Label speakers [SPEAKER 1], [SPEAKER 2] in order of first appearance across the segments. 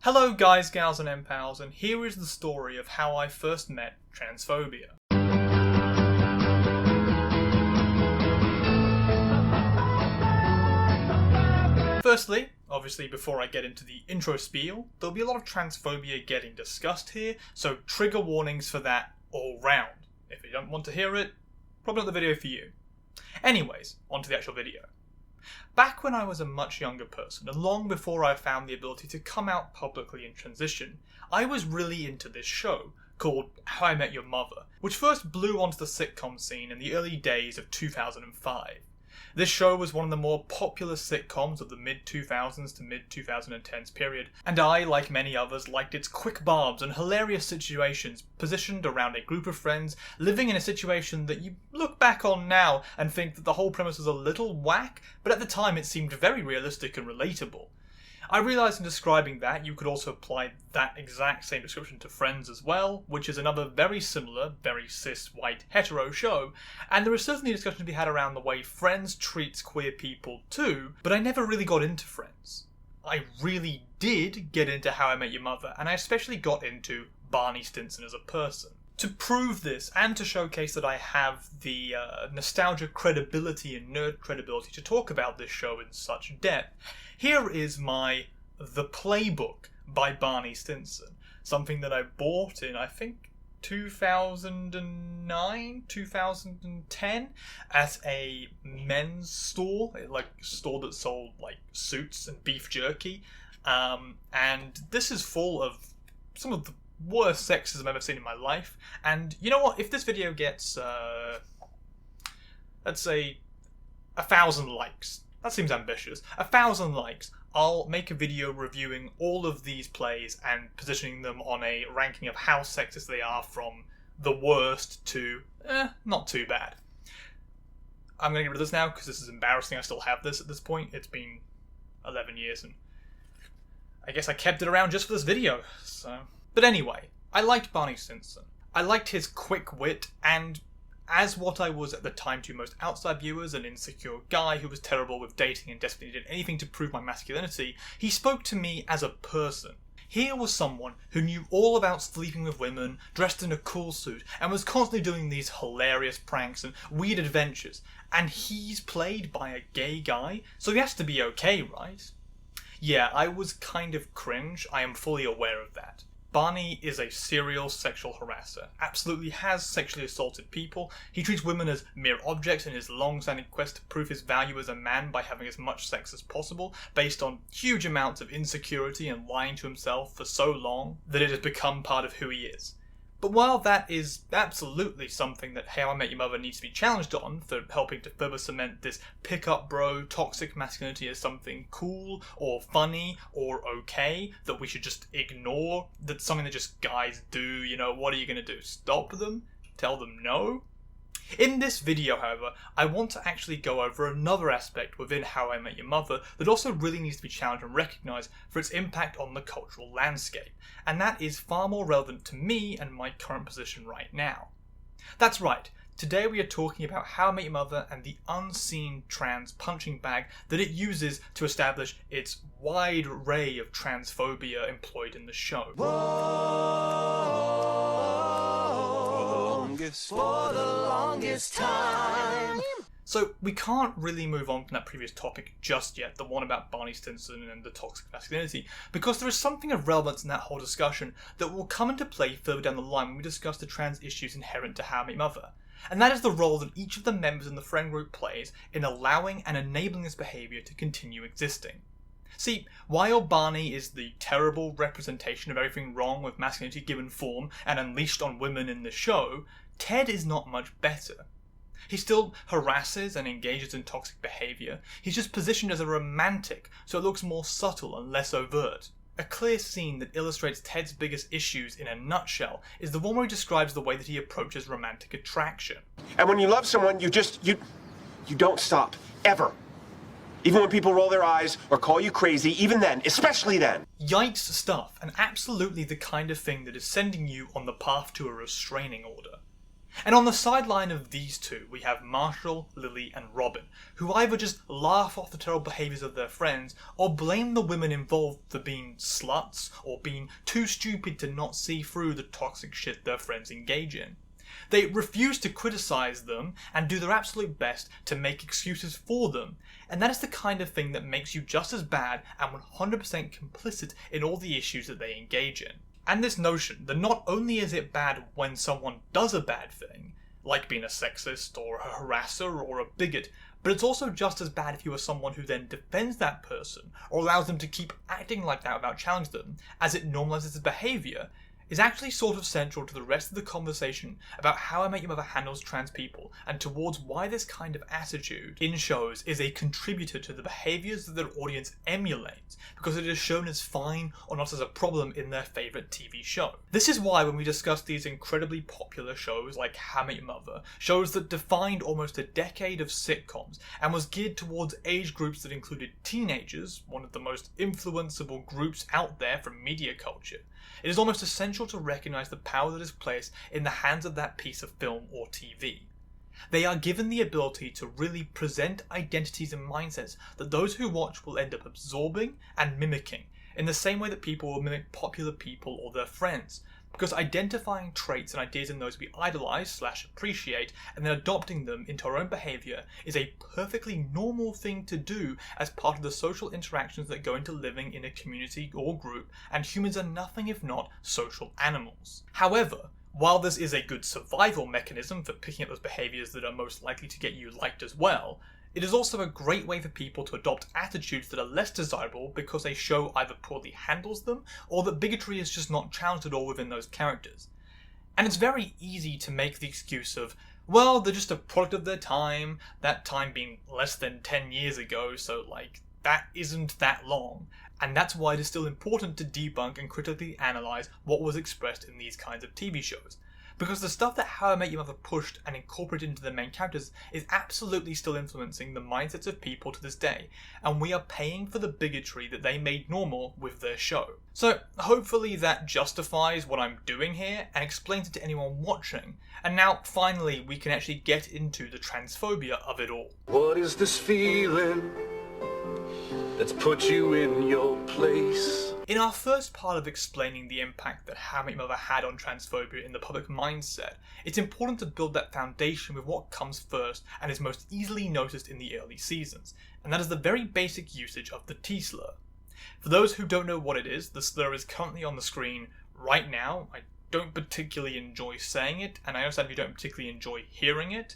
[SPEAKER 1] Hello guys, gals and empals, and here is the story of how I first met transphobia. Firstly, obviously before I get into the intro spiel, there'll be a lot of transphobia getting discussed here, so trigger warnings for that all round. If you don't want to hear it, probably not the video for you. Anyways, onto the actual video. Back when I was a much younger person, and long before I found the ability to come out publicly and transition, I was really into this show, called How I Met Your Mother, which first blew onto the sitcom scene in the early days of 2005. This show was one of the more popular sitcoms of the mid-2000s to mid-2010s period, and I, like many others, liked its quick barbs and hilarious situations positioned around a group of friends living in a situation that you look back on now and think that the whole premise was a little whack, but at the time it seemed very realistic and relatable. I realised in describing that you could also apply that exact same description to Friends as well, which is another very similar, very cis, white, hetero show, and there is certainly a discussion to be had around the way Friends treats queer people too, but I never really got into Friends. I really did get into How I Met Your Mother, and I especially got into Barney Stinson as a person. To prove this, and to showcase that I have the nostalgia credibility and nerd credibility to talk about this show in such depth, here is my The Playbook by Barney Stinson. Something that I bought in, I think, 2009, 2010 at a men's store, like a store that sold like suits and beef jerky. And this is full of some of the worst sexism I've ever seen in my life. And you know what? If this video gets, let's say, 1,000 likes, that seems ambitious. 1,000 likes, I'll make a video reviewing all of these plays and positioning them on a ranking of how sexist they are from the worst to, not too bad. I'm going to get rid of this now because this is embarrassing. I still have this at this point. It's been 11 years and I guess I kept it around just for this video, so. But anyway, I liked Barney Stinson. I liked his quick wit, and as what I was at the time to most outside viewers, an insecure guy who was terrible with dating and desperately did anything to prove my masculinity, he spoke to me as a person. Here was someone who knew all about sleeping with women, dressed in a cool suit, and was constantly doing these hilarious pranks and weird adventures, and he's played by a gay guy, so he has to be okay, right? Yeah, I was kind of cringe, I am fully aware of that. Barney is a serial sexual harasser, absolutely has sexually assaulted people, he treats women as mere objects in his long-standing quest to prove his value as a man by having as much sex as possible, based on huge amounts of insecurity and lying to himself for so long that it has become part of who he is. But while that is absolutely something that How I Met Your Mother needs to be challenged on for helping to further cement this pick-up bro toxic masculinity as something cool or funny or okay that we should just ignore, that's something that just guys do, you know, what are you going to do? Stop them? Tell them no? In this video, however, I want to actually go over another aspect within How I Met Your Mother that also really needs to be challenged and recognised for its impact on the cultural landscape, and that is far more relevant to me and my current position right now. That's right, today we are talking about How I Met Your Mother and the unseen trans punching bag that it uses to establish its wide array of transphobia employed in the show. For the longest time. So we can't really move on from that previous topic just yet, the one about Barney Stinson and the toxic masculinity, because there is something of relevance in that whole discussion that will come into play further down the line when we discuss the trans issues inherent to How I Met Your Mother. And that is the role that each of the members in the friend group plays in allowing and enabling this behaviour to continue existing. See, while Barney is the terrible representation of everything wrong with masculinity given form and unleashed on women in the show, Ted is not much better. He still harasses and engages in toxic behaviour, he's just positioned as a romantic, so it looks more subtle and less overt. A clear scene that illustrates Ted's biggest issues in a nutshell is the one where he describes the way that he approaches romantic attraction.
[SPEAKER 2] And when you love someone, you don't stop, ever. Even when people roll their eyes or call you crazy, even then, especially then.
[SPEAKER 1] Yikes stuff, and absolutely the kind of thing that is sending you on the path to a restraining order. And on the sideline of these two, we have Marshall, Lily, and Robin, who either just laugh off the terrible behaviours of their friends, or blame the women involved for being sluts, or being too stupid to not see through the toxic shit their friends engage in. They refuse to criticise them, and do their absolute best to make excuses for them, and that is the kind of thing that makes you just as bad and 100% complicit in all the issues that they engage in. And this notion that not only is it bad when someone does a bad thing, like being a sexist or a harasser or a bigot, but it's also just as bad if you are someone who then defends that person or allows them to keep acting like that without challenging them, as it normalises his behaviour, is actually sort of central to the rest of the conversation about How I Met Your Mother handles trans people, and towards why this kind of attitude in shows is a contributor to the behaviours that their audience emulates, because it is shown as fine or not as a problem in their favourite TV show. This is why when we discuss these incredibly popular shows like How I Met Your Mother, shows that defined almost a decade of sitcoms and was geared towards age groups that included teenagers, one of the most influenceable groups out there from media culture, it is almost essential to recognise the power that is placed in the hands of that piece of film or TV. They are given the ability to really present identities and mindsets that those who watch will end up absorbing and mimicking, in the same way that people will mimic popular people or their friends, because identifying traits and ideas in those we idolise / appreciate and then adopting them into our own behaviour is a perfectly normal thing to do as part of the social interactions that go into living in a community or group, and humans are nothing if not social animals. However, while this is a good survival mechanism for picking up those behaviours that are most likely to get you liked as well, it is also a great way for people to adopt attitudes that are less desirable because a show either poorly handles them, or that bigotry is just not challenged at all within those characters. And it's very easy to make the excuse of, well, they're just a product of their time, that time being less than 10 years ago, so that isn't that long. And that's why it is still important to debunk and critically analyse what was expressed in these kinds of TV shows. Because the stuff that How I Met Your Mother pushed and incorporated into the main characters is absolutely still influencing the mindsets of people to this day, and we are paying for the bigotry that they made normal with their show. So hopefully that justifies what I'm doing here and explains it to anyone watching, and now finally we can actually get into the transphobia of it all.
[SPEAKER 3] What is this feeling that's put you in your place?
[SPEAKER 1] In our first part of explaining the impact that How I Met Your Mother had on transphobia in the public mindset, it's important to build that foundation with what comes first and is most easily noticed in the early seasons, and that is the very basic usage of the T-slur. For those who don't know what it is, the slur is currently on the screen right now. I don't particularly enjoy saying it, and I understand if you don't particularly enjoy hearing it.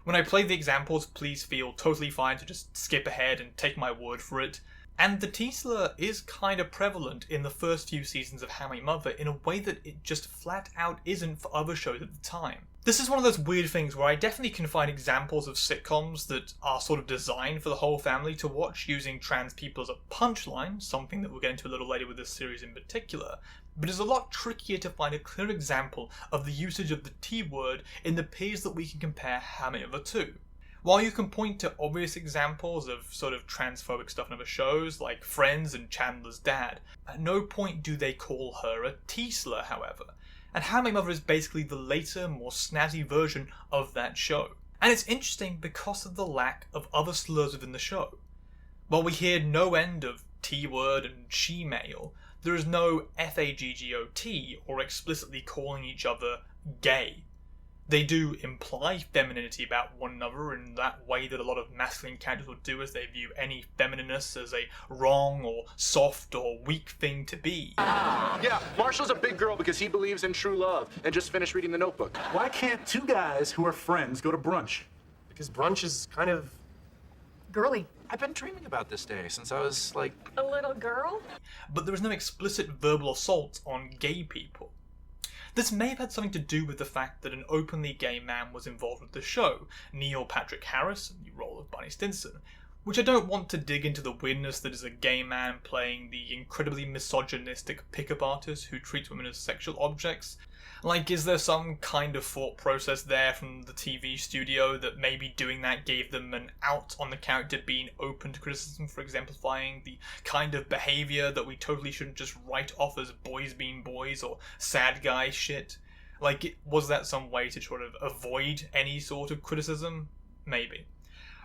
[SPEAKER 1] When I play the examples, please feel totally fine to just skip ahead and take my word for it. And the T-slur is kind of prevalent in the first few seasons of How I Met Your Mother in a way that it just flat out isn't for other shows at the time. This is one of those weird things where I definitely can find examples of sitcoms that are sort of designed for the whole family to watch using trans people as a punchline, something that we'll get into a little later with this series in particular, but it's a lot trickier to find a clear example of the usage of the T-word in the peers that we can compare How I Met Your Mother to. While you can point to obvious examples of sort of transphobic stuff in other shows, like Friends and Chandler's dad, at no point do they call her a T-slur, however. And How I Met Your Mother is basically the later, more snazzy version of that show. And it's interesting because of the lack of other slurs within the show. While we hear no end of T-word and she-male, there is no FAGGOT or explicitly calling each other gay. They do imply femininity about one another in that way that a lot of masculine characters would do, as they view any feminineness as a wrong or soft or weak thing to be.
[SPEAKER 3] Yeah, Marshall's a big girl because he believes in true love and just finished reading The Notebook.
[SPEAKER 4] Why can't two guys who are friends go to brunch?
[SPEAKER 5] Because brunch is kind of
[SPEAKER 6] girly.
[SPEAKER 5] I've been dreaming about this day since I was like
[SPEAKER 6] A little girl?
[SPEAKER 1] But there is no explicit verbal assault on gay people. This may have had something to do with the fact that an openly gay man was involved with the show, Neil Patrick Harris, in the role of Barney Stinson, which I don't want to dig into the weirdness that is a gay man playing the incredibly misogynistic pickup artist who treats women as sexual objects. Like, is there some kind of thought process there from the TV studio that maybe doing that gave them an out on the character being open to criticism for exemplifying the kind of behaviour that we totally shouldn't just write off as boys being boys or sad guy shit? Like, was that some way to sort of avoid any sort of criticism? Maybe.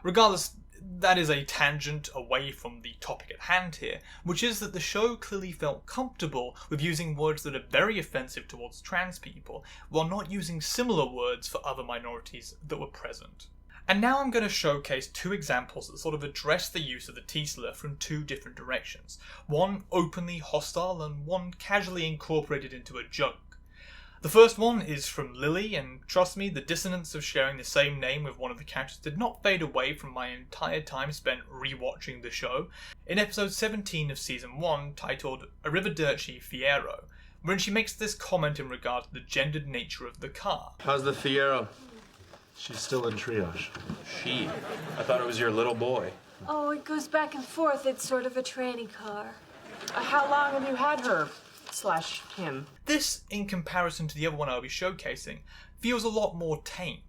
[SPEAKER 1] Regardless, that is a tangent away from the topic at hand here, which is that the show clearly felt comfortable with using words that are very offensive towards trans people, while not using similar words for other minorities that were present. And now I'm going to showcase two examples that sort of address the use of the T-slur from two different directions. One openly hostile and one casually incorporated into a joke. The first one is from Lily, and trust me, the dissonance of sharing the same name with one of the characters did not fade away from my entire time spent rewatching the show, in episode 17 of season 1, titled Arrivederci Fiero, wherein she makes this comment in regard to the gendered nature of the car.
[SPEAKER 3] How's the Fiero?
[SPEAKER 4] She's still in triage.
[SPEAKER 2] She. I thought it was your little boy.
[SPEAKER 6] Oh, it goes back and forth. It's sort of a tranny car.
[SPEAKER 7] How long have you had her? / him.
[SPEAKER 1] This, in comparison to the other one I'll be showcasing, feels a lot more tame.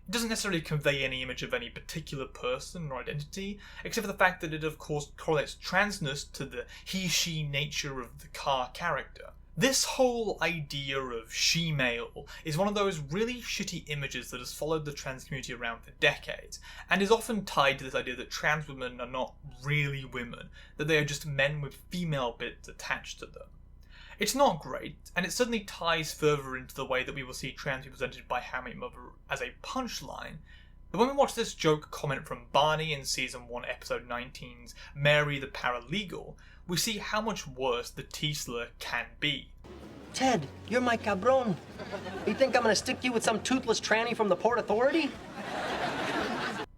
[SPEAKER 1] It doesn't necessarily convey any image of any particular person or identity, except for the fact that it of course correlates transness to the he-she nature of the car character. This whole idea of she-male is one of those really shitty images that has followed the trans community around for decades, and is often tied to this idea that trans women are not really women, that they are just men with female bits attached to them. It's not great, and it certainly ties further into the way that we will see trans people presented by HIMYM as a punchline. But when we watch this joke comment from Barney in season 1 episode 19's Mary the Paralegal, we see how much worse the T-slur can be.
[SPEAKER 8] Ted, you're my cabron. You think I'm gonna stick you with some toothless tranny from the Port Authority?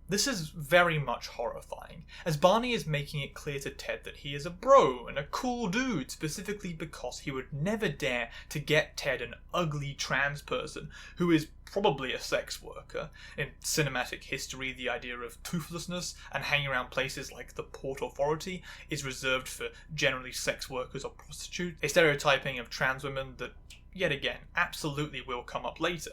[SPEAKER 1] This is very much horrifying, as Barney is making it clear to Ted that he is a bro and a cool dude, specifically because he would never dare to get Ted an ugly trans person who is probably a sex worker. In cinematic history, the idea of toothlessness and hanging around places like the Port Authority is reserved for generally sex workers or prostitutes, a stereotyping of trans women that, yet again, absolutely will come up later.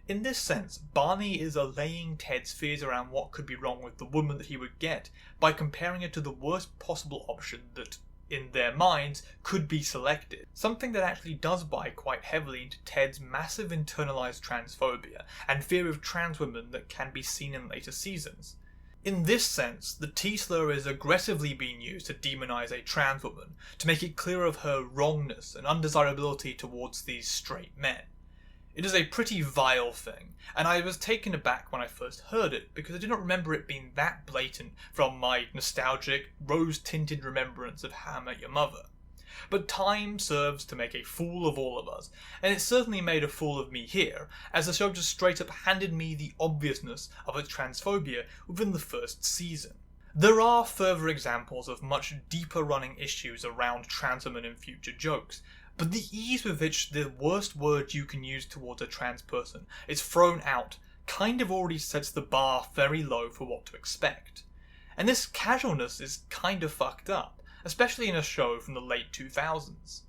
[SPEAKER 1] In this sense, Barney is allaying Ted's fears around what could be wrong with the woman that he would get by comparing her to the worst possible option that, in their minds, could be selected. Something that actually does buy quite heavily into Ted's massive internalized transphobia and fear of trans women that can be seen in later seasons. In this sense, the T-slur is aggressively being used to demonize a trans woman, to make it clear of her wrongness and undesirability towards these straight men. It is a pretty vile thing, and I was taken aback when I first heard it because I did not remember it being that blatant from my nostalgic, rose-tinted remembrance of How I Met Your Mother. But time serves to make a fool of all of us, and it certainly made a fool of me here, as the show just straight up handed me the obviousness of its transphobia within the first season. There are further examples of much deeper running issues around trans women in future jokes, but the ease with which the worst word you can use towards a trans person is thrown out kind of already sets the bar very low for what to expect. And this casualness is kind of fucked up, especially in a show from the late 2000s.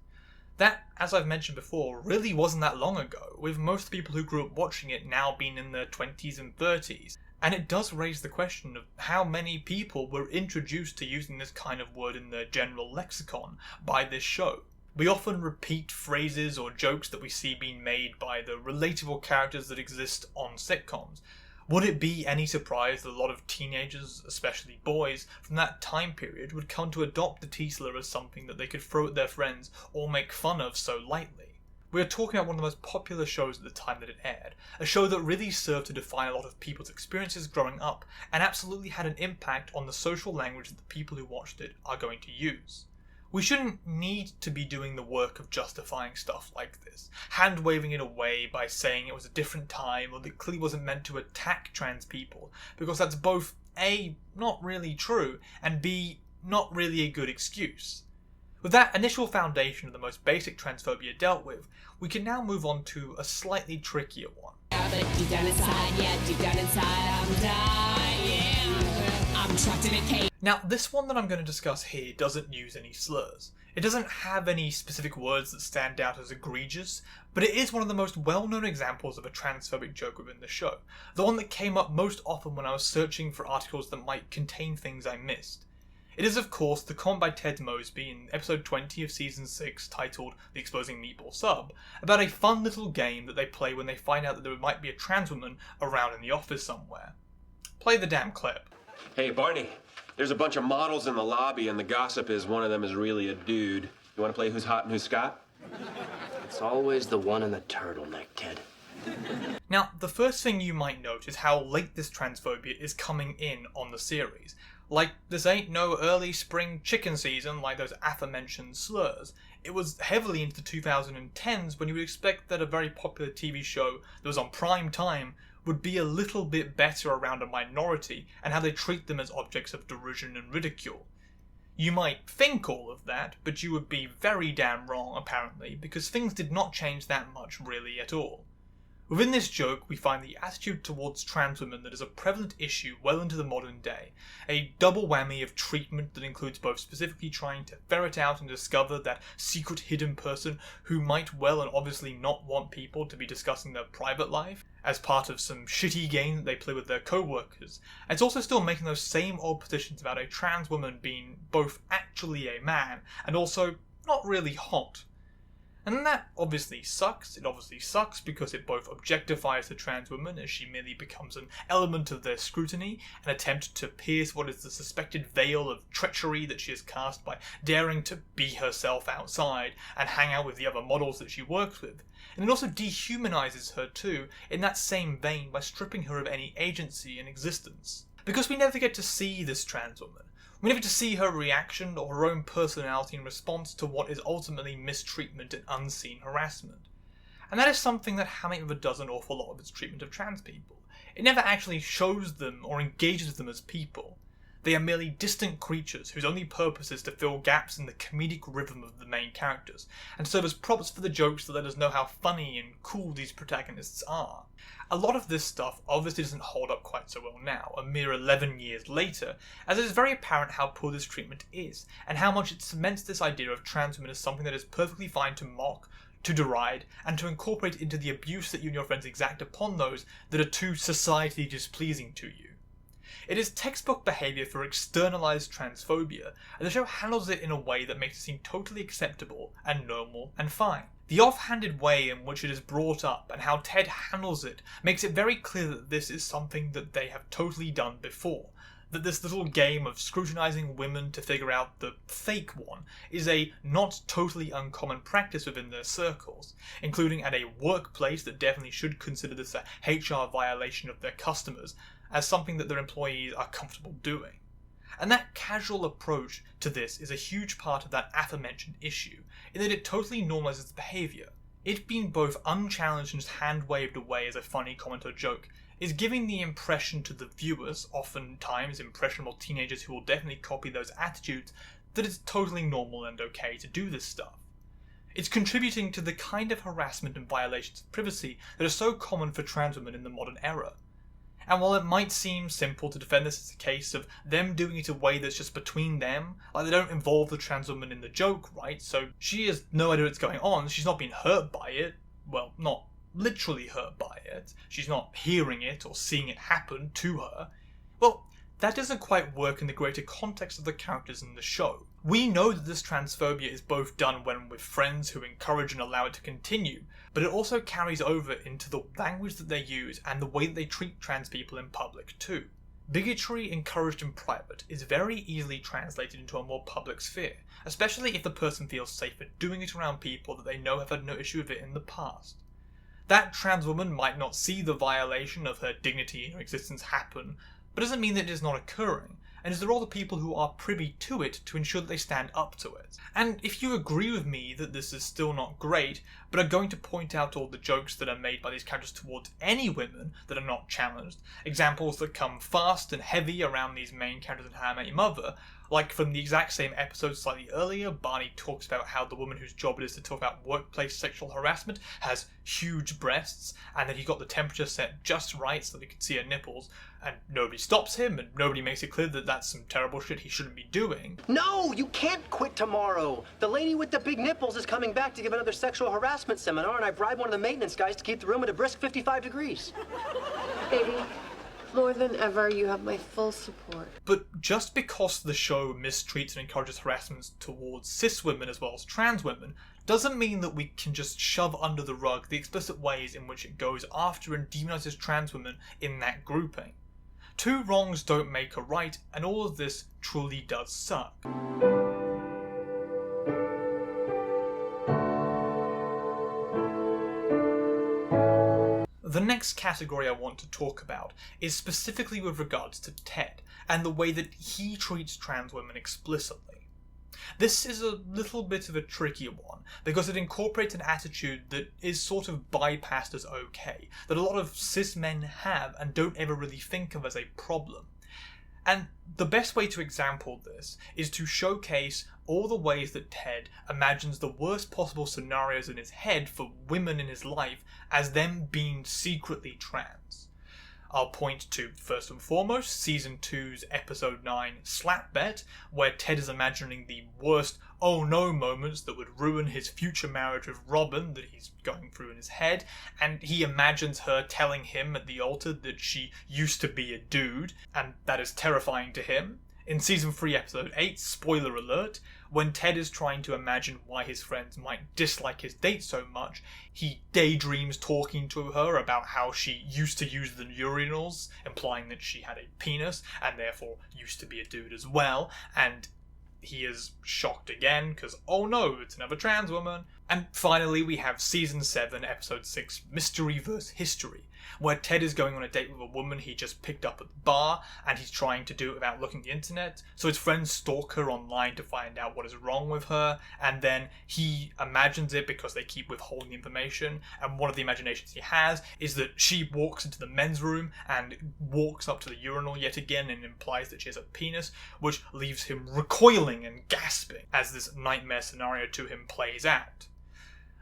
[SPEAKER 1] That, as I've mentioned before, really wasn't that long ago, with most people who grew up watching it now being in their 20s and 30s. And it does raise the question of how many people were introduced to using this kind of word in their general lexicon by this show. We often repeat phrases or jokes that we see being made by the relatable characters that exist on sitcoms. Would it be any surprise that a lot of teenagers, especially boys, from that time period would come to adopt the T-slur as something that they could throw at their friends or make fun of so lightly? We are talking about one of the most popular shows at the time that it aired, a show that really served to define a lot of people's experiences growing up and absolutely had an impact on the social language that the people who watched it are going to use. We shouldn't need to be doing the work of justifying stuff like this, hand-waving it away by saying it was a different time or that it clearly wasn't meant to attack trans people, because that's both A, not really true, and B, not really a good excuse. With that initial foundation of the most basic transphobia dealt with, we can now move on to a slightly trickier one.
[SPEAKER 9] Deep down inside, I'm dying. I'm trapped in a cage.
[SPEAKER 1] Now, this one that I'm going to discuss here doesn't use any slurs. It doesn't have any specific words that stand out as egregious, but it is one of the most well-known examples of a transphobic joke within the show, the one that came up most often when I was searching for articles that might contain things I missed. It is, of course, the comment by Ted Mosby in episode 20 of season 6, titled The Exposing Meatball Sub, about a fun little game that they play when they find out that there might be a trans woman around in the office somewhere. Play the damn clip.
[SPEAKER 2] Hey, Barney, there's a bunch of models in the lobby, and the gossip is one of them is really a dude. You want to play Who's Hot and Who's Scott?
[SPEAKER 8] It's always the one in the turtleneck, Ted.
[SPEAKER 1] Now, the first thing you might note is how late this transphobia is coming in on the series. Like, this ain't no early spring chicken season like those aforementioned slurs. It was heavily into the 2010s when you would expect that a very popular TV show that was on prime time would be a little bit better around a minority and how they treat them as objects of derision and ridicule. You might think all of that, but you would be very damn wrong, apparently, because things did not change that much really at all. Within this joke, we find the attitude towards trans women that is a prevalent issue well into the modern day, a double whammy of treatment that includes both specifically trying to ferret out and discover that secret hidden person who might well and obviously not want people to be discussing their private life, as part of some shitty game that they play with their co-workers, and it's also still making those same old positions about a trans woman being both actually a man and also not really hot. And that obviously sucks. It obviously sucks because it both objectifies the trans woman as she merely becomes an element of their scrutiny, an attempt to pierce what is the suspected veil of treachery that she has cast by daring to be herself outside and hang out with the other models that she works with. And it also dehumanizes her too, in that same vein, by stripping her of any agency in existence. Because we never get to see this trans woman. We never get to see her reaction or her own personality in response to what is ultimately mistreatment and unseen harassment. And that is something that HIMYM does an awful lot of its treatment of trans people. It never actually shows them or engages with them as people. They are merely distant creatures whose only purpose is to fill gaps in the comedic rhythm of the main characters, and serve as props for the jokes to let us know how funny and cool these protagonists are. A lot of this stuff obviously doesn't hold up quite so well now, a mere 11 years later, as it is very apparent how poor this treatment is, and how much it cements this idea of trans women as something that is perfectly fine to mock, to deride, and to incorporate into the abuse that you and your friends exact upon those that are too societally displeasing to you. It is textbook behaviour for externalised transphobia, and the show handles it in a way that makes it seem totally acceptable and normal and fine. The offhanded way in which it is brought up and how Ted handles it makes it very clear that this is something that they have totally done before. That this little game of scrutinising women to figure out the fake one is a not totally uncommon practice within their circles, including at a workplace that definitely should consider this a HR violation of their customers as something that their employees are comfortable doing. And that casual approach to this is a huge part of that aforementioned issue, in that it totally normalises behaviour. It being both unchallenged and just hand-waved away as a funny comment or joke is giving the impression to the viewers, oftentimes impressionable teenagers who will definitely copy those attitudes, that it's totally normal and okay to do this stuff. It's contributing to the kind of harassment and violations of privacy that are so common for trans women in the modern era. And while it might seem simple to defend this as a case of them doing it a way that's just between them, like they don't involve the trans woman in the joke, right? So she has no idea what's going on, she's not being hurt by it. Well, not literally hurt by it. She's not hearing it or seeing it happen to her. Well, that doesn't quite work in the greater context of the characters in the show. We know that this transphobia is both done when with friends who encourage and allow it to continue, but it also carries over into the language that they use and the way that they treat trans people in public too. Bigotry encouraged in private is very easily translated into a more public sphere, especially if the person feels safer doing it around people that they know have had no issue with it in the past. That trans woman might not see the violation of her dignity in her existence happen, but doesn't mean that it is not occurring, and is there all the people who are privy to it to ensure that they stand up to it. And if you agree with me that this is still not great, but are going to point out all the jokes that are made by these characters towards any women that are not challenged, examples that come fast and heavy around these main characters in How I Met Your Mother, like from the exact same episode slightly earlier, Barney talks about how the woman whose job it is to talk about workplace sexual harassment has huge breasts, and that he got the temperature set just right so that he could see her nipples, and nobody stops him, and nobody makes it clear that that's some terrible shit he shouldn't be doing.
[SPEAKER 8] No, you can't quit tomorrow. The lady with the big nipples is coming back to give another sexual harassment seminar, and I bribed one of the maintenance guys to keep the room at a brisk 55 degrees.
[SPEAKER 6] Baby, More than ever, you have my full support.
[SPEAKER 1] But just because the show mistreats and encourages harassment towards cis women as well as trans women doesn't mean that we can just shove under the rug the explicit ways in which it goes after and demonizes trans women in that grouping. Two wrongs don't make a right, and all of this truly does suck. The next category I want to talk about is specifically with regards to Ted, and the way that he treats trans women explicitly. This is a little bit of a tricky one, because it incorporates an attitude that is sort of bypassed as okay, that a lot of cis men have and don't ever really think of as a problem. And the best way to example this is to showcase all the ways that Ted imagines the worst possible scenarios in his head for women in his life as them being secretly trans. I'll point to, first and foremost, Season 2's Episode 9, Slap Bet, where Ted is imagining the worst oh no moments that would ruin his future marriage with Robin that he's going through in his head, and he imagines her telling him at the altar that she used to be a dude, and that is terrifying to him. In Season 3, Episode 8, spoiler alert, when Ted is trying to imagine why his friends might dislike his date so much, he daydreams talking to her about how she used to use the urinals, implying that she had a penis, and therefore used to be a dude as well, and he is shocked again, because, oh no, it's another trans woman. And finally, we have Season 7, Episode 6, Mystery vs. History, where Ted is going on a date with a woman he just picked up at the bar, and he's trying to do it without looking at the internet, so his friends stalk her online to find out what is wrong with her, and then he imagines it because they keep withholding information, and one of the imaginations he has is that she walks into the men's room and walks up to the urinal yet again and implies that she has a penis, which leaves him recoiling and gasping as this nightmare scenario to him plays out.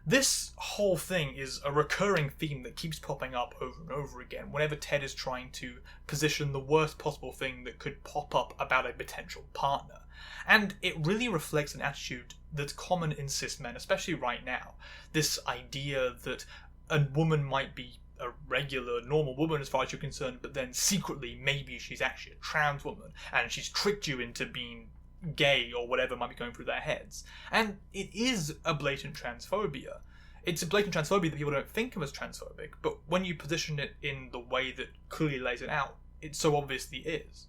[SPEAKER 1] This whole thing is a recurring theme that keeps popping up over and over again whenever Ted is trying to position the worst possible thing that could pop up about a potential partner. And it really reflects an attitude that's common in cis men, especially right now. This idea that a woman might be a regular, normal woman as far as you're concerned, but then secretly maybe she's actually a trans woman, and she's tricked you into being gay or whatever might be going through their heads. And it is a blatant transphobia. It's a blatant transphobia that people don't think of as transphobic, but when you position it in the way that clearly lays it out, it so obviously is.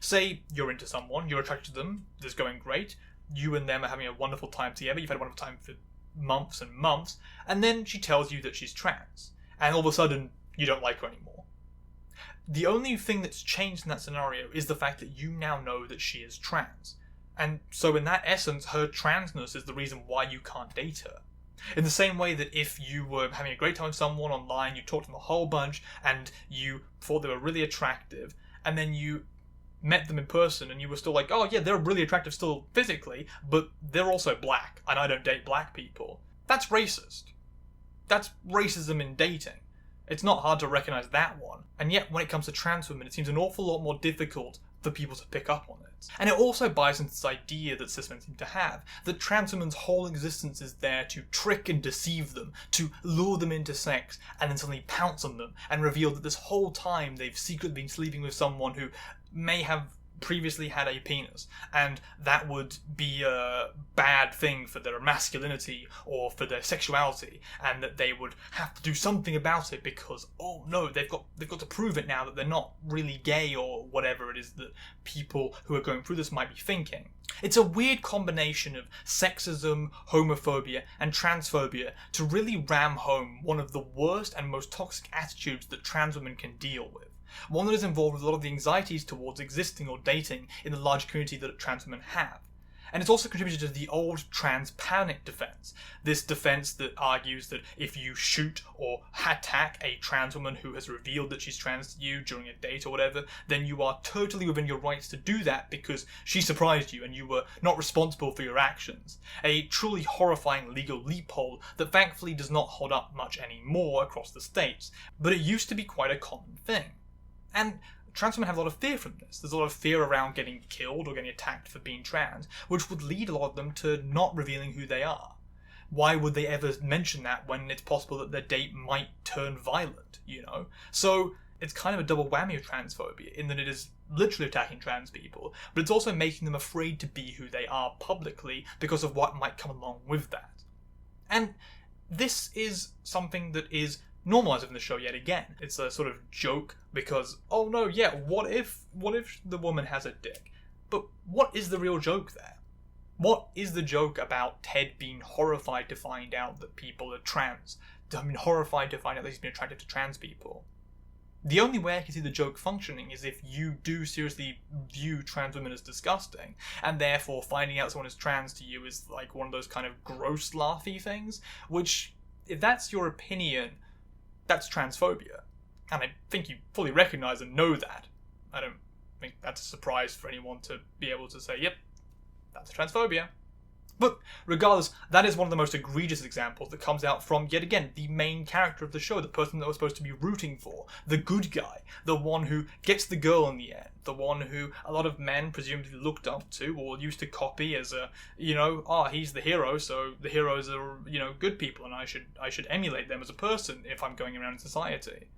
[SPEAKER 1] Say you're into someone, you're attracted to them, this is going great, you and them are having a wonderful time together, you've had a wonderful time for months and months, and then she tells you that she's trans, and all of a sudden you don't like her anymore. The only thing that's changed in that scenario is the fact that you now know that she is trans. And so in that essence, her transness is the reason why you can't date her. In the same way that if you were having a great time with someone online, you talked to them a whole bunch, and you thought they were really attractive, and then you met them in person and you were still like, oh yeah, they're really attractive still physically, but they're also black, and I don't date black people. That's racist. That's racism in dating. It's not hard to recognize that one. And yet, when it comes to trans women, it seems an awful lot more difficult for people to pick up on it. And it also buys into this idea that cis men seem to have, that trans women's whole existence is there to trick and deceive them, to lure them into sex, and then suddenly pounce on them, and reveal that this whole time they've secretly been sleeping with someone who may have previously had a penis, and that would be a bad thing for their masculinity or for their sexuality, and that they would have to do something about it because, oh no, they've got to prove it now that they're not really gay or whatever it is that people who are going through this might be thinking. It's a weird combination of sexism, homophobia, and transphobia to really ram home one of the worst and most toxic attitudes that trans women can deal with. One that is involved with a lot of the anxieties towards existing or dating in the large community that trans women have. And it's also contributed to the old trans panic defense. This defense that argues that if you shoot or attack a trans woman who has revealed that she's trans to you during a date or whatever, then you are totally within your rights to do that because she surprised you and you were not responsible for your actions. A truly horrifying legal loophole that thankfully does not hold up much anymore across the states, but it used to be quite a common thing. And trans women have a lot of fear from this. There's a lot of fear around getting killed or getting attacked for being trans, which would lead a lot of them to not revealing who they are. Why would they ever mention that when it's possible that their date might turn violent, you know? So it's kind of a double whammy of transphobia, in that it is literally attacking trans people, but it's also making them afraid to be who they are publicly because of what might come along with that. And this is something that is normalized in the show yet again. It's a sort of joke because, oh no, yeah, what if the woman has a dick? But what is the real joke there? What is the joke about Ted being horrified to find out that people are trans? I mean, horrified to find out that he's been attracted to trans people. The only way I can see the joke functioning is if you do seriously view trans women as disgusting, and therefore finding out someone is trans to you is like one of those kind of gross laughy things, which, if that's your opinion, that's transphobia. And I think you fully recognise and know that. I don't think that's a surprise for anyone to be able to say, yep, that's transphobia. But regardless, that is one of the most egregious examples that comes out from, yet again, the main character of the show, the person that we're supposed to be rooting for, the good guy, the one who gets the girl in the end, the one who a lot of men presumably looked up to or used to copy as a, he's the hero, so the heroes are, good people, and I should emulate them as a person if I'm going around in society.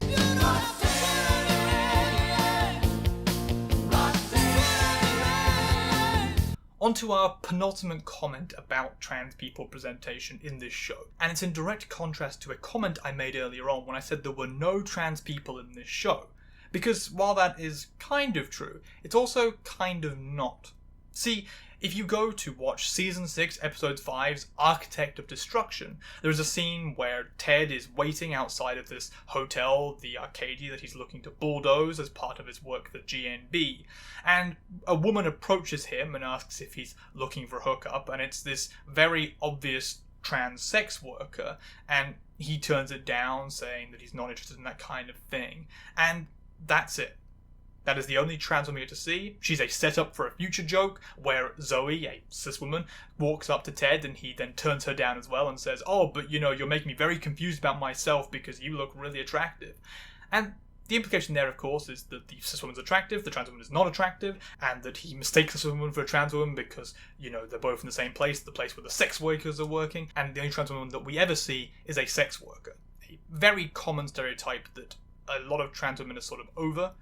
[SPEAKER 1] On to our penultimate comment about trans people presentation in this show. And it's in direct contrast to a comment I made earlier on when I said there were no trans people in this show. Because while that is kind of true, it's also kind of not. See, if you go to watch Season 6, Episode 5's Architect of Destruction, there is a scene where Ted is waiting outside of this hotel, the Arcadia, that he's looking to bulldoze as part of his work at the GNB. And a woman approaches him and asks if he's looking for a hookup, and it's this very obvious trans sex worker, and he turns it down, saying that he's not interested in that kind of thing. And that's it. That is the only trans woman we get to see. She's a setup for a future joke where Zoe, a cis woman, walks up to Ted and he then turns her down as well and says, oh, but you're making me very confused about myself because you look really attractive. And the implication there, of course, is that the cis woman's attractive, the trans woman is not attractive, and that he mistakes the cis woman for a trans woman because, they're both in the same place, the place where the sex workers are working, and the only trans woman that we ever see is a sex worker. A very common stereotype that a lot of trans women are sort of over.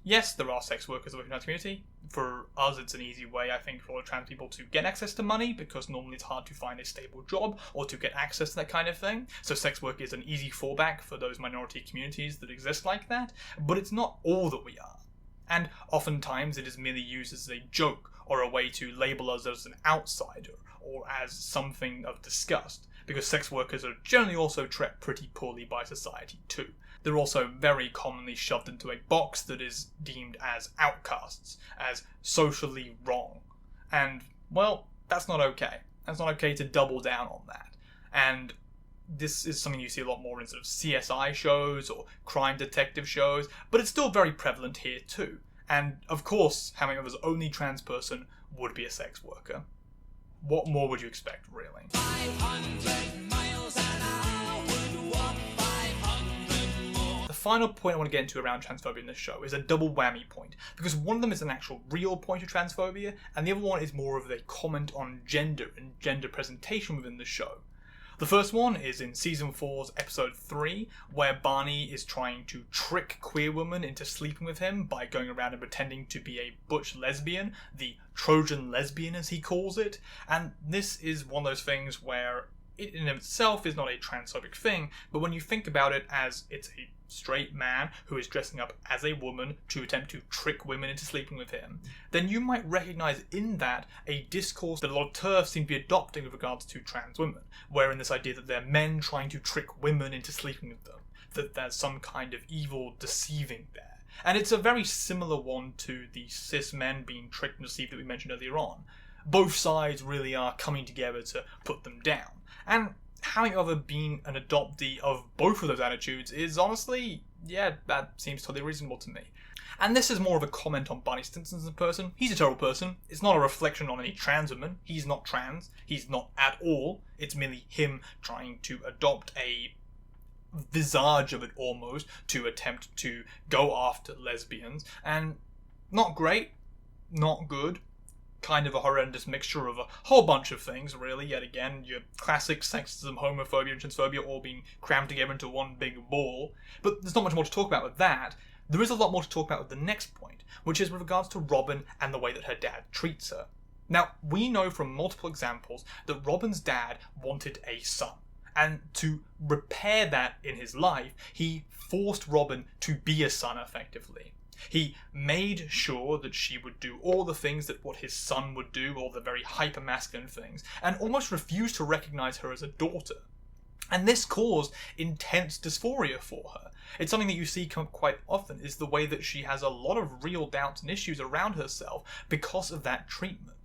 [SPEAKER 1] Yes, there are sex workers working in our community. For us, it's an easy way, I think, for all trans people to get access to money, because normally it's hard to find a stable job or to get access to that kind of thing. So sex work is an easy fallback for those minority communities that exist like that, but it's not all that we are. And oftentimes it is merely used as a joke or a way to label us as an outsider or as something of disgust, because sex workers are generally also treated pretty poorly by society too. They're also very commonly shoved into a box that is deemed as outcasts, as socially wrong. And, well, that's not okay. That's not okay to double down on that. And this is something you see a lot more in sort of CSI shows or crime detective shows, but it's still very prevalent here too. And, of course, HIMYM's only trans person would be a sex worker. What more would you expect, really? 500 miles an hour would walk 500 more. The final point I want to get into around transphobia in this show is a double whammy point, because one of them is an actual real point of transphobia, and the other one is more of a comment on gender and gender presentation within the show. The first one is in Season 4's Episode 3, where Barney is trying to trick queer women into sleeping with him by going around and pretending to be a butch lesbian, the Trojan lesbian as he calls it, and this is one of those things where it in itself is not a transphobic thing, but when you think about it as it's a straight man who is dressing up as a woman to attempt to trick women into sleeping with him, then you might recognise in that a discourse that a lot of TERFs seem to be adopting with regards to trans women, wherein this idea that they're men trying to trick women into sleeping with them, that there's some kind of evil deceiving there. And it's a very similar one to the cis men being tricked and deceived that we mentioned earlier on. Both sides really are coming together to put them down. And HIMYM being an adoptee of both of those attitudes is honestly, yeah, that seems totally reasonable to me. And this is more of a comment on Barney Stinson as a person. He's a terrible person. It's not a reflection on any trans woman. He's not trans. He's not at all. It's merely him trying to adopt a visage of it almost to attempt to go after lesbians. And not great, not good. Kind of a horrendous mixture of a whole bunch of things, really. Yet again, your classic sexism, homophobia, and transphobia all being crammed together into one big ball. But there's not much more to talk about with that. There is a lot more to talk about with the next point, which is with regards to Robin and the way that her dad treats her. Now, we know from multiple examples that Robin's dad wanted a son, and to repair that in his life, he forced Robin to be a son effectively. He made sure that she would do all the things that what his son would do, all the very hyper-masculine things, and almost refused to recognize her as a daughter. And this caused intense dysphoria for her. It's something that you see come up quite often, is the way that she has a lot of real doubts and issues around herself because of that treatment.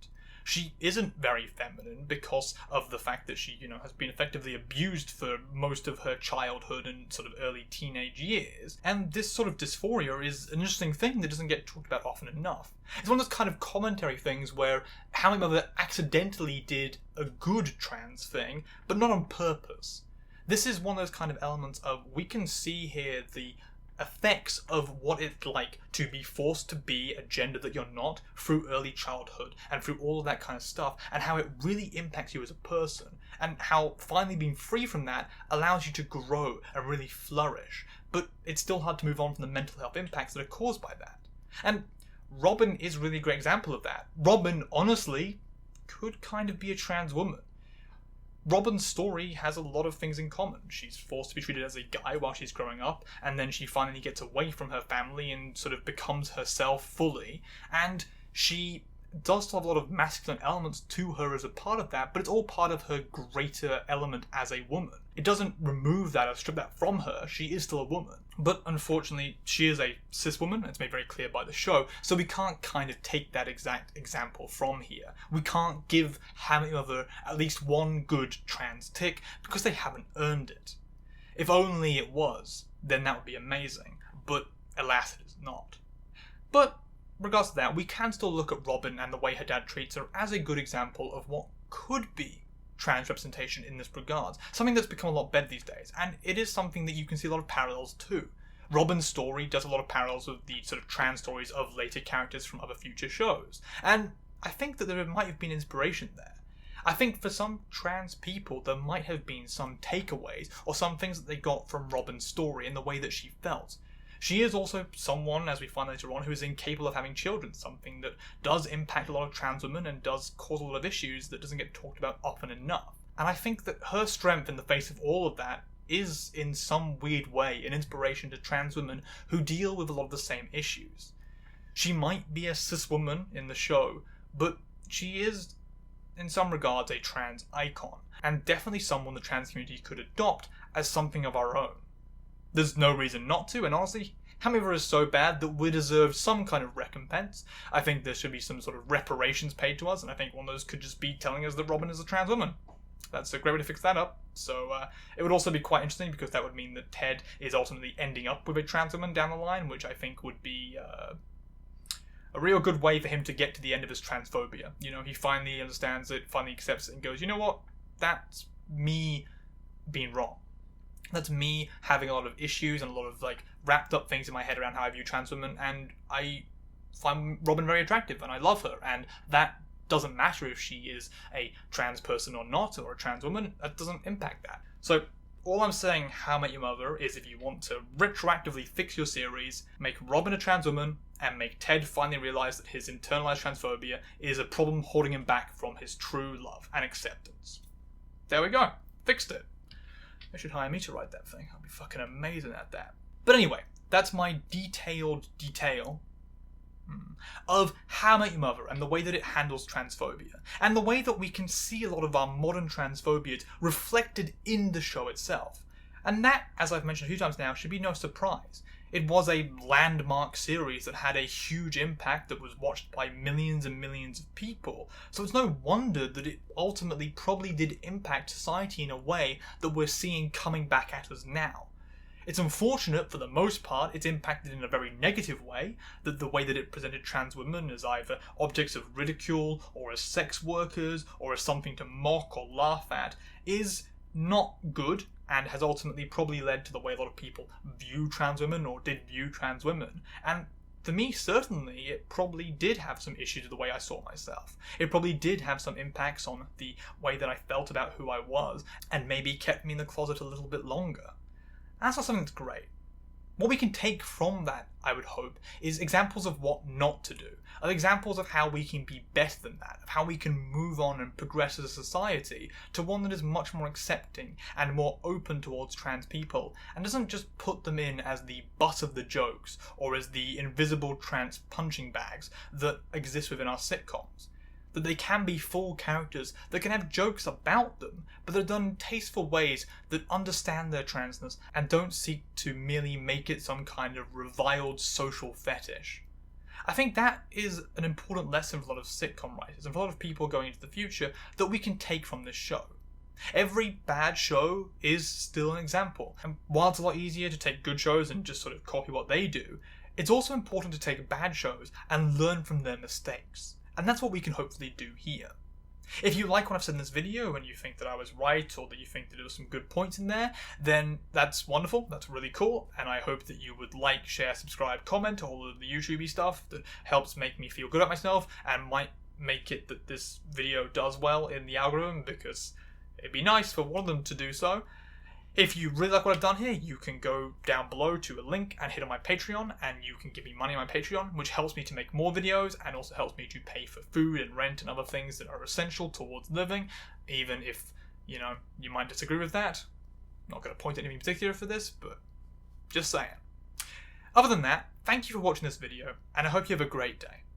[SPEAKER 1] She isn't very feminine because of the fact that she, has been effectively abused for most of her childhood and sort of early teenage years. And this sort of dysphoria is an interesting thing that doesn't get talked about often enough. It's one of those kind of commentary things where How I Met Your Mother accidentally did a good trans thing, but not on purpose. This is one of those kind of elements of, we can see here the effects of what it's like to be forced to be a gender that you're not through early childhood and through all of that kind of stuff, and how it really impacts you as a person, and how finally being free from that allows you to grow and really flourish. But it's still hard to move on from the mental health impacts that are caused by that. And Robin is really a great example of that. Robin, honestly, could kind of be a trans woman. Robin's story has a lot of things in common. She's forced to be treated as a guy while she's growing up, and then she finally gets away from her family and sort of becomes herself fully, and she does have a lot of masculine elements to her as a part of that, but it's all part of her greater element as a woman. It doesn't remove that or strip that from her. She is still a woman. But unfortunately, she is a cis woman, it's made very clear by the show, so we can't kind of take that exact example from here. We can't give How I Met Your Mother at least one good trans tick, because they haven't earned it. If only it was, then that would be amazing, but alas it is not. But regardless of that, we can still look at Robin and the way her dad treats her as a good example of what could be trans representation in this regard. Something that's become a lot better these days, and it is something that you can see a lot of parallels to. Robin's story does a lot of parallels with the sort of trans stories of later characters from other future shows, and I think that there might have been inspiration there. I think for some trans people there might have been some takeaways or some things that they got from Robin's story and the way that she felt. She is also someone, as we find later on, who is incapable of having children, something that does impact a lot of trans women and does cause a lot of issues that doesn't get talked about often enough. And I think that her strength in the face of all of that is, in some weird way, an inspiration to trans women who deal with a lot of the same issues. She might be a cis woman in the show, but she is, in some regards, a trans icon, and definitely someone the trans community could adopt as something of our own. There's no reason not to, and honestly, How I Met Your Mother is so bad that we deserve some kind of recompense. I think there should be some sort of reparations paid to us, and I think one of those could just be telling us that Robin is a trans woman. That's a great way to fix that up. So it would also be quite interesting, because that would mean that Ted is ultimately ending up with a trans woman down the line, which I think would be a real good way for him to get to the end of his transphobia. He finally understands it, finally accepts it, and goes, you know what? That's me being wrong. That's me having a lot of issues and a lot of wrapped up things in my head around how I view trans women, and I find Robin very attractive and I love her, and that doesn't matter if she is a trans person or not, or a trans woman. That doesn't impact that. So all I'm saying, How I Met Your Mother, is if you want to retroactively fix your series, make Robin a trans woman and make Ted finally realize that his internalized transphobia is a problem holding him back from his true love and acceptance. There we go. Fixed it. They should hire me to write that thing. I'll be fucking amazing at that. But anyway, that's my detailed detail of How I Met Your Mother and the way that it handles transphobia, and the way that we can see a lot of our modern transphobia reflected in the show itself. And that, as I've mentioned a few times now, should be no surprise. It was a landmark series that had a huge impact, that was watched by millions and millions of people, so it's no wonder that it ultimately probably did impact society in a way that we're seeing coming back at us now. It's unfortunate, for the most part, it's impacted in a very negative way, that the way that it presented trans women as either objects of ridicule, or as sex workers, or as something to mock or laugh at, is not good, and has ultimately probably led to the way a lot of people view trans women, or did view trans women. And for me, certainly, it probably did have some issues with the way I saw myself. It probably did have some impacts on the way that I felt about who I was, and maybe kept me in the closet a little bit longer. That's not something that's great. What we can take from that, I would hope, is examples of what not to do, of examples of how we can be better than that, of how we can move on and progress as a society to one that is much more accepting and more open towards trans people, and doesn't just put them in as the butt of the jokes or as the invisible trans punching bags that exist within our sitcoms. That they can be full characters that can have jokes about them, but they're done in tasteful ways that understand their transness and don't seek to merely make it some kind of reviled social fetish. I think that is an important lesson for a lot of sitcom writers and for a lot of people going into the future that we can take from this show. Every bad show is still an example, and while it's a lot easier to take good shows and just sort of copy what they do, it's also important to take bad shows and learn from their mistakes. And that's what we can hopefully do here. If you like what I've said in this video and you think that I was right or that you think that there were some good points in there, then that's wonderful, that's really cool, and I hope that you would like, share, subscribe, comment, all of the YouTubey stuff that helps make me feel good about myself and might make it that this video does well in the algorithm, because it'd be nice for one of them to do so. If you really like what I've done here, you can go down below to a link and hit on my Patreon, and you can give me money on my Patreon, which helps me to make more videos and also helps me to pay for food and rent and other things that are essential towards living, even if, you know, you might disagree with that. I'm not going to point at anything in particular for this, but just saying. Other than that, thank you for watching this video, and I hope you have a great day.